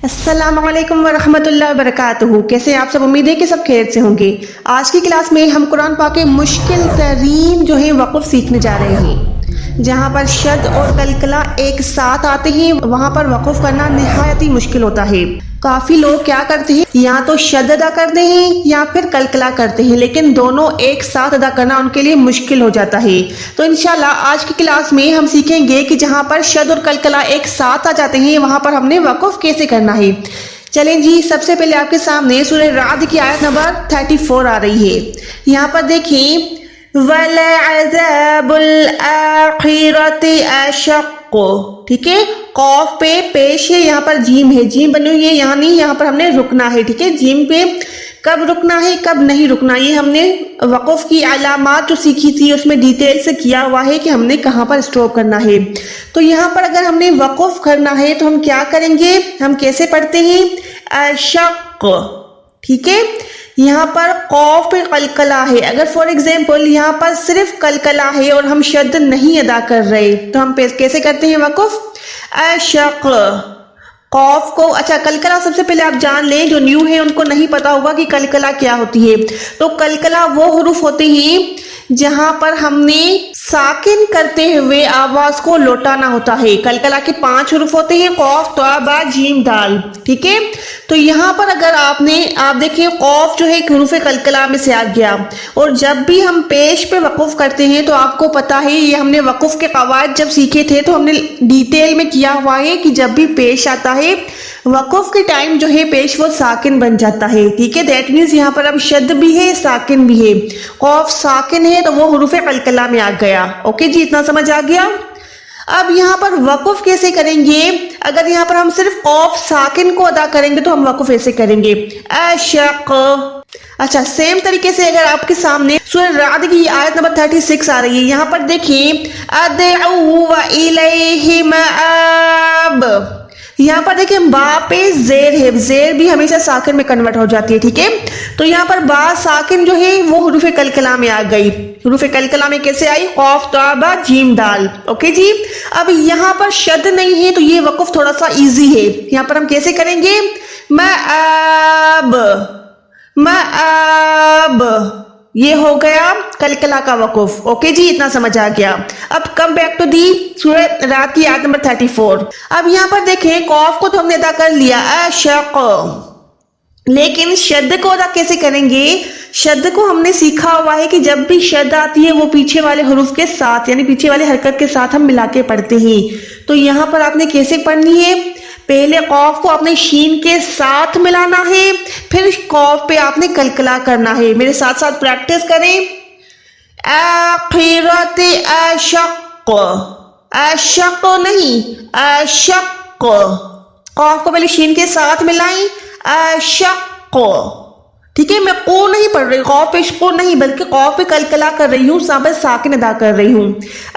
السلام علیکم ورحمۃ اللہ وبرکاتہ. کیسے آپ سب؟ امید ہے کہ سب خیر سے ہوں گے. آج کی کلاس میں ہم قرآن پاک کے مشکل ترین جو ہے وقف سیکھنے جا رہے ہیں. جہاں پر شد اور قلقلہ ایک ساتھ آتے ہیں وہاں پر وقف کرنا نہایت ہی مشکل ہوتا ہے. کافی لوگ کیا کرتے ہیں، یا تو شد ادا کرتے ہیں یا پھر قلقلہ کرتے ہیں، لیکن دونوں ایک ساتھ ادا کرنا ان کے لیے مشکل ہو جاتا ہے. تو انشاءاللہ آج کی کلاس میں ہم سیکھیں گے کہ جہاں پر شد اور قلقلہ ایک ساتھ آ جاتے ہیں وہاں پر ہم نے وقف کیسے کرنا ہے. چلیں جی، سب سے پہلے آپ کے سامنے سورہ رعد کی آیت نمبر 34 آ رہی ہے. یہاں پر دیکھیں، وَلَعَذَابُ الْآخِرَةِ أَشَقُّ. ٹھیک ہے، قوف پہ پیش ہے، یہاں پر جیم ہے، جیم بنی ہوئی ہے، یعنی یہاں پر ہم نے رکنا ہے. ٹھیک ہے، جیم پہ کب رکنا ہے کب نہیں رکنا، یہ ہم نے وقف کی علامات جو سیکھی تھی اس میں ڈیٹیل سے کیا ہوا ہے کہ ہم نے کہاں پر اسٹاپ کرنا ہے. تو یہاں پر اگر ہم نے وقف کرنا ہے تو ہم کیا کریں گے، ہم کیسے پڑھتے ہیں، اشق. ٹھیک ہے، یہاں پر قوف پہ قلقلہ ہے. اگر فار ایگزامپل یہاں پر صرف قلقلہ ہے اور ہم شد نہیں ادا کر رہے تو ہم کیسے کرتے ہیں وقف، اشق. قوف کو، اچھا قلقلہ سب سے پہلے آپ جان لیں، جو نیو ہے ان کو نہیں پتا ہوگا کہ قلقلہ کیا ہوتی ہے. تو قلقلہ وہ حروف ہوتے ہیں جہاں پر ہم نے ساکن کرتے ہوئے آواز کو لوٹانا ہوتا ہے. قلقلہ کے 5 حروف ہوتے ہیں، قوف، طا، با، جیم، دال. ٹھیک ہے، تو یہاں پر اگر آپ دیکھیں قوف جو ہے حروف قلقلہ میں سے آ گیا، اور جب بھی ہم پیش پہ وقف کرتے ہیں تو آپ کو پتا ہے یہ ہم نے وقف کے قواعد جب سیکھے تھے تو ہم نے ڈیٹیل میں کیا ہوا ہے کہ جب بھی پیش آتا ہے وقف کے ٹائم جو ہے پیش وہ ساکن بن جاتا ہے. ٹھیک ہے، دیٹ مینز یہاں پر اب شد بھی ہے ساکن بھی ہے. قوف ساکن ہے تو وہ حروف قلقلہ میں آ گیا. اوکے جی، اتنا سمجھ آ گیا. اب یہاں پر وقف کیسے کریں گے، اگر یہاں پر ہم صرف قوف ساکن کو ادا کریں گے تو ہم وقف ایسے کریں گے، اشق. اچھا، سیم طریقے سے اگر آپ کے سامنے سورہ رعد کی آیت نمبر 36 آ رہی ہے، یہاں پر دیکھیں، ادعو وإلیہ مآب. یہاں پر دیکھیں با پہ زیر ہے، زیر بھی ہمیشہ ساکن میں کنورٹ ہو جاتی ہے. ٹھیک ہے، تو یہاں پر با ساکن جو ہے وہ حروف قلقلہ میں آ گئی. حروف قلقلہ میں کیسے آئی، قوف، طا، با، جیم، دال. اوکے جی، اب یہاں پر شد نہیں ہے تو یہ وقف تھوڑا سا ایزی ہے. یہاں پر ہم کیسے کریں گے، مآب، مآب. یہ ہو گیا قلقلہ کا وقف. اوکے جی، اتنا سمجھ آ گیا. اب کم بیک ٹو دی سورہ رعد کی آیت نمبر 34. اب یہاں پر دیکھیں قوف کو تو ہم نے ادا کر لیا، اشق، لیکن شد کو ادا کیسے کریں گے. شد کو ہم نے سیکھا ہوا ہے کہ جب بھی شد آتی ہے وہ پیچھے والے حروف کے ساتھ، یعنی پیچھے والے حرکت کے ساتھ ہم ملا کے پڑھتے ہیں. تو یہاں پر آپ نے کیسے پڑھنی ہے، پہلے قوف کو آپ نے شین کے ساتھ ملانا ہے، پھر قوف پہ آپ نے قلقلہ کرنا ہے. میرے ساتھ ساتھ پریکٹس کریں، آخرت اشق، اشق نہیں اشق. قوف کو پہلے شین کے ساتھ ملائیں، اشق. ٹھیک ہے، میں قو نہیں پڑھ رہی، قوف پہ قو نہیں بلکہ قوف پہ قلقلہ کر رہی ہوں، سابق ساکن ادا کر رہی ہوں،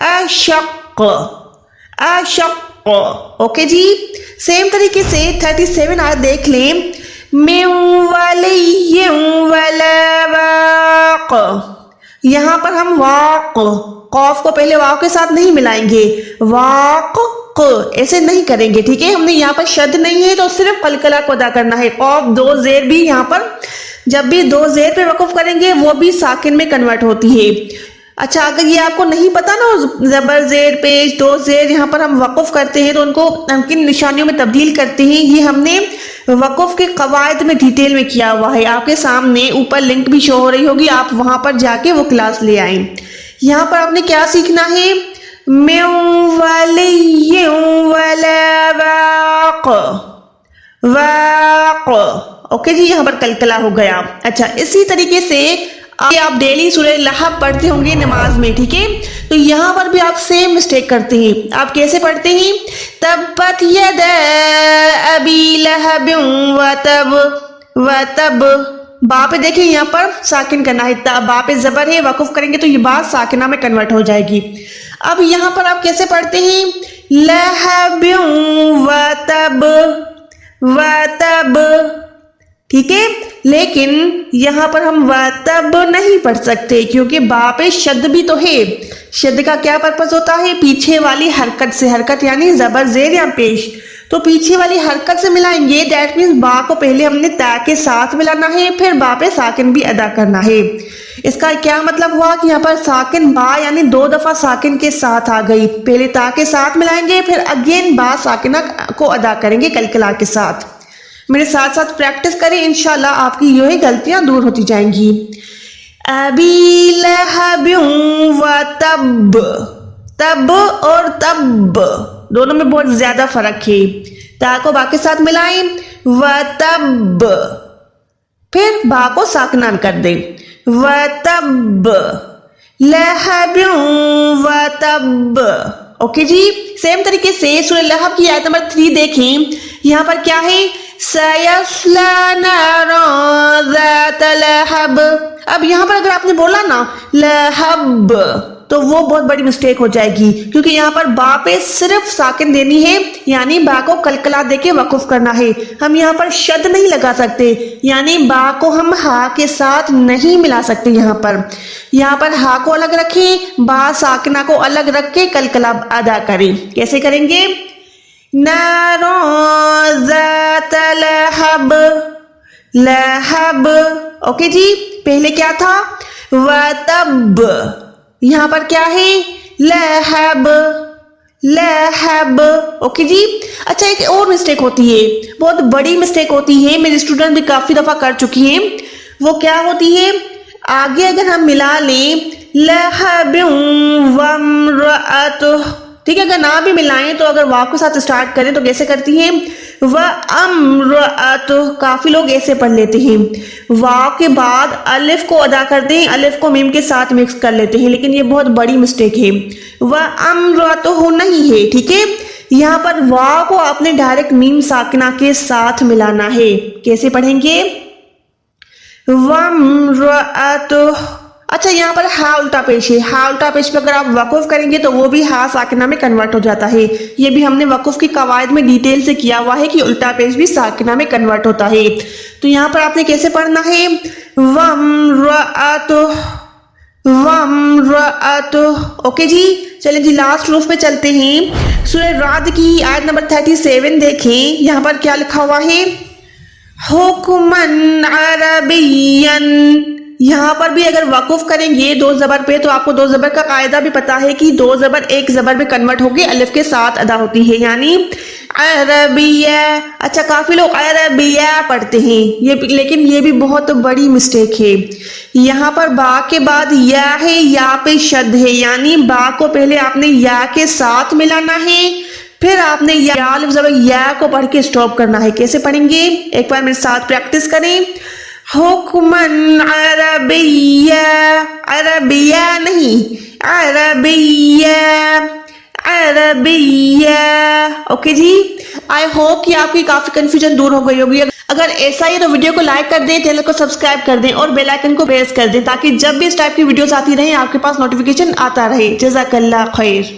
اشق، اشق. اوکے جی، سیم طریقے سے 37 آیت دیکھ لیں، من ولی ولا واق. یہاں پر ہم واق، قوف کو پہلے واق کے ساتھ نہیں ملائیں گے، واق ایسے نہیں کریں گے. ٹھیک ہے، ہم نے یہاں پر شد نہیں ہے تو صرف قلقلہ کو ادا کرنا ہے. قوف 2 زیر بھی یہاں پر جب بھی 2 زیر پہ وقف کریں گے وہ بھی ساکن میں کنورٹ ہوتی ہے. اچھا، اگر یہ آپ کو نہیں پتا نا، زبر زیر پیش 2 زیر یہاں پر ہم وقف کرتے ہیں تو ان کو ہم کن نشانیوں میں تبدیل کرتے ہیں، یہ ہم نے وقف کے قواعد میں ڈیٹیل میں کیا ہوا ہے. آپ کے سامنے اوپر لنک بھی شو ہو رہی ہوگی، آپ وہاں پر جا کے وہ کلاس لے آئیں. یہاں پر آپ نے کیا سیکھنا ہے، من ولی ولا واق، واق. اوکے جی، یہاں پر قلقلہ ہو گیا. اچھا، اسی طریقے سے آپ ڈیلی سورہ لہب پڑھتے ہوں گے نماز میں. ٹھیک ہے، تو یہاں پر بھی آپ سیم مسٹیک کرتے ہیں. آپ کیسے پڑھتے ہیں، تبت یدا ابی لہب وتب، وتب. با پہ دیکھیں یہاں پر ساکن کرنا ہے، با پہ زبر ہے، وقف کریں گے تو یہ با ساکنہ میں کنورٹ ہو جائے گی. اب یہاں پر آپ کیسے پڑھتے ہیں، لہب وتب، وتب. ٹھیک ہے، لیکن یہاں پر ہم وتب نہیں پڑھ سکتے کیونکہ با پہ شد بھی تو ہے. شد کا کیا پرپس ہوتا ہے، پیچھے والی حرکت سے، حرکت یعنی زبر زیر یا پیش. تو پیچھے والی حرکت سے ملائیں گے. دیٹ مینس با کو پہلے ہم نے تا کے ساتھ ملانا ہے, پھر با پہ ساکن بھی ادا کرنا ہے. اس کا کیا مطلب ہوا کہ یہاں پر ساکن با یعنی 2 دفعہ ساکن کے ساتھ آ گئی. پہلے تا کے ساتھ ملائیں گے, پھر اگین با ساکنہ کو ادا کریں گے کلکلا کے ساتھ. میرے ساتھ ساتھ پریکٹس کریں, انشاءاللہ آپ کی یہی غلطیاں دور ہوتی جائیں گی. ابی لہب و تب, تب اور تب دونوں میں بہت زیادہ فرق ہے. تا کو با کے ساتھ ملائیں, و تب, پھر با کو ساکنہ کر دیں, و تب لہب و تب. اوکے جی, سیم طریقے سے سورہ لہب کی آیت نمبر 3 دیکھیں. یہاں پر کیا ہے, سیصلی نارا ذات لہب. اب یہاں پر اگر آپ نے بولا نا لہب تو وہ بہت بڑی مسٹیک ہو جائے گی, کیونکہ یہاں پر با پہ صرف ساکن دینی ہے, یعنی با کو کلکلا دے کے وقف کرنا ہے. ہم یہاں پر شد نہیں لگا سکتے, یعنی با کو ہم ہا کے ساتھ نہیں ملا سکتے. یہاں پر ہا کو الگ رکھیں, با ساکنہ کو الگ رکھ کے کلکلا ادا کریں. کیسے کریں گے؟ نارو ذات لہب, لہب. اوکے جی, پہلے کیا تھا وَتَب, یہاں پر کیا ہے لہب, لہب. اوکے جی. اچھا, ایک اور مسٹیک ہوتی ہے, بہت بڑی مسٹیک ہوتی ہے, میرے اسٹوڈنٹ بھی کافی دفعہ کر چکی ہیں. وہ کیا ہوتی ہے, آگے اگر ہم ملا لیں لہب وامرأتہ, ٹھیک ہے, اگر نہ بھی ملائیں تو اگر واو کے ساتھ اسٹارٹ کریں تو کیسے کرتی ہیں, وَأَمْرَأَتُ. کافی لوگ ایسے پڑھ لیتے ہیں, واو کے بعد الف کو ادا کر دیں, الف کو میم کے ساتھ مکس کر لیتے ہیں, لیکن یہ بہت بڑی مسٹیک ہے. وَأَمْرَأَتُ نہیں ہے, ٹھیک ہے. یہاں پر واو کو آپ نے ڈائریکٹ میم ساکنہ کے ساتھ ملانا ہے. کیسے پڑھیں گے؟ وَأَمْرَأَتُ. اچھا, یہاں پر ہا الٹا پیش ہے. ہا الٹا پیش پہ اگر آپ وقف کریں گے تو وہ بھی ہا ساکنہ میں کنورٹ ہو جاتا ہے. یہ بھی ہم نے وقف کی قواعد میں ڈیٹیل سے کیا ہوا ہے کہ الٹا پیش بھی ساکنہ میں کنورٹ ہوتا ہے. تو یہاں پر آپ نے کیسے پڑھنا ہے, وَامْرَأَتُ, وَامْرَأَتُ. اوکے جی, چلیں جی لاسٹ روف پہ چلتے ہیں. سورہ رعد کی آیت نمبر 37 دیکھیں. یہاں پر کیا لکھا ہوا ہے, حُکْمًا عَرَبِيًّا. یہاں پر بھی اگر وقف کریں گے 2 زبر پہ تو آپ کو 2 زبر کا قاعدہ بھی پتا ہے کہ 2 زبر 1 زبر میں کنورٹ ہو کے الف کے ساتھ ادا ہوتی ہے, یعنی عربیہ. اچھا, کافی لوگ عربیہ پڑھتے ہیں, لیکن یہ بھی بہت بڑی مسٹیک ہے. یہاں پر با کے بعد یا ہے, یا پہ شد ہے, یعنی با کو پہلے آپ نے یا کے ساتھ ملانا ہے, پھر آپ نے یا الف زبر یا کو پڑھ کے سٹاپ کرنا ہے. کیسے پڑھیں گے؟ ایک بار میرے ساتھ پریکٹس کریں. حکمن عربیہ, عربیہ نہیں, عربیہ, عربیہ. اوکے جی, آئی ہوپ کہ آپ کی کافی کنفیوژن دور ہو گئی ہوگی. اگر ایسا ہی تو ویڈیو کو لائک کر دیں, چینل کو سبسکرائب کر دیں اور بیل آئیکن کو پریس کر دیں, تاکہ جب بھی اس ٹائپ کی ویڈیوز آتی رہیں آپ کے پاس نوٹیفیکیشن آتا رہے. جزاک اللہ خیر.